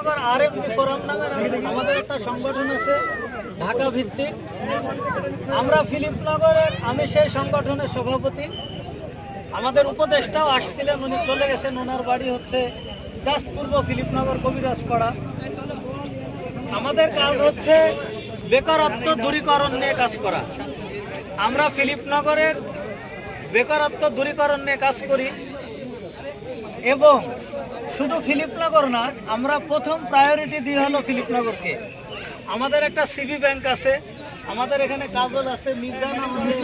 Philipnagar RMG forum নামের আমাদের একটা সংগঠন আছে ঢাকা ভিত্তিক। আমরা ফিলিপনগরের, আমি সেই সংগঠনের সভাপতি। আমাদের উপদেষ্টাও আসছিলেন, উনি চলে গেছেন, ওনার বাড়ি হচ্ছে জাস্ট পূর্ব ফিলিপনগর কবিরাজপাড়া। আমাদের কাজ হচ্ছে বেকারত্ব দূরীকরণ নিয়ে কাজ করা। আমরা ফিলিপনগরের বেকারত্ব দূরীকরণ নিয়ে কাজ করি এবং শুধু ফিলিপনগর না, আমরা প্রথম প্রায়োরিটি দিই হলো ফিলিপনগরকে। আমাদের একটা সিবি ব্যাংক আছে, আমাদের এখানে কাজল আছে, মির্জান আমাদের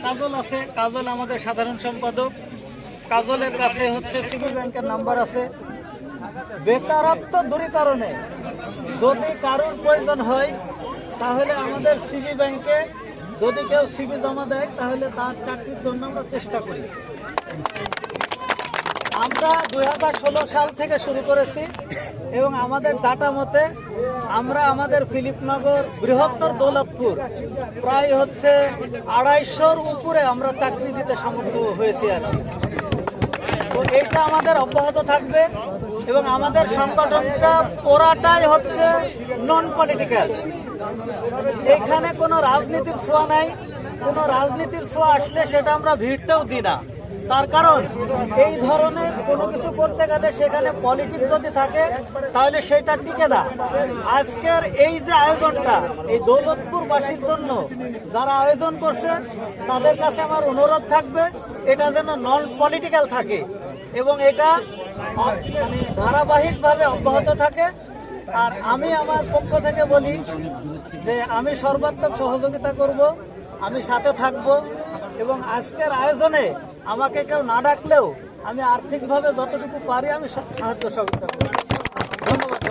কাজল আছে, কাজল আমাদের সাধারণ সম্পাদক। কাজলের কাছে হচ্ছে সিবি ব্যাংকের নাম্বার আছে। বেকারত্ব দূরীকরণে যদি কারোর প্রয়োজন হয় তাহলে আমাদের সিবি ব্যাংকে যদি কেউ সিবি জমা দেয় তাহলে তার চাকরির জন্য আমরা চেষ্টা করি। আমরা 2016 সাল থেকে শুরু করেছি এবং আমাদের ডাটা মতে আমরা আমাদের ফিলিপনগর বৃহত্তর দৌলতপুর প্রায় হচ্ছে 250-র উপরে আমরা চাকরি দিতে সমর্থ হয়েছি আর কি। তো এইটা আমাদের অব্যাহত থাকবে এবং আমাদের সংগঠনটা পুরাটাই হচ্ছে নন পলিটিক্যাল। এখানে কোনো রাজনীতির ছোঁয়া নাই। কোনো রাজনীতির ছোঁয়া আসলে সেটা আমরা ভিড়তেও দিই না। তার কারণ এই ধরনের কোনো কিছু করতে গেলে সেখানে পলিটিক্স যদি থাকে তাহলে সেটা টিকে না। আজকের এই যে আয়োজনটা, এই দৌলতপুরবাসীর জন্য যারা আয়োজন করছে তাদের কাছে আমার অনুরোধ থাকবে এটা যেন নন পলিটিক্যাল থাকে এবং এটা মানে ধারাবাহিকভাবে অব্যাহত থাকে। আর আমি আমার পক্ষ থেকে বলি যে আমি সর্বাত্মক সহযোগিতা করব, আমি সাথে থাকব এবং আজকের আয়োজনে আমাকে কেউ না ডাকলেও আমি আর্থিকভাবে যতটুকু পারি আমি সাহায্য সহযোগিতা করব। ধন্যবাদ।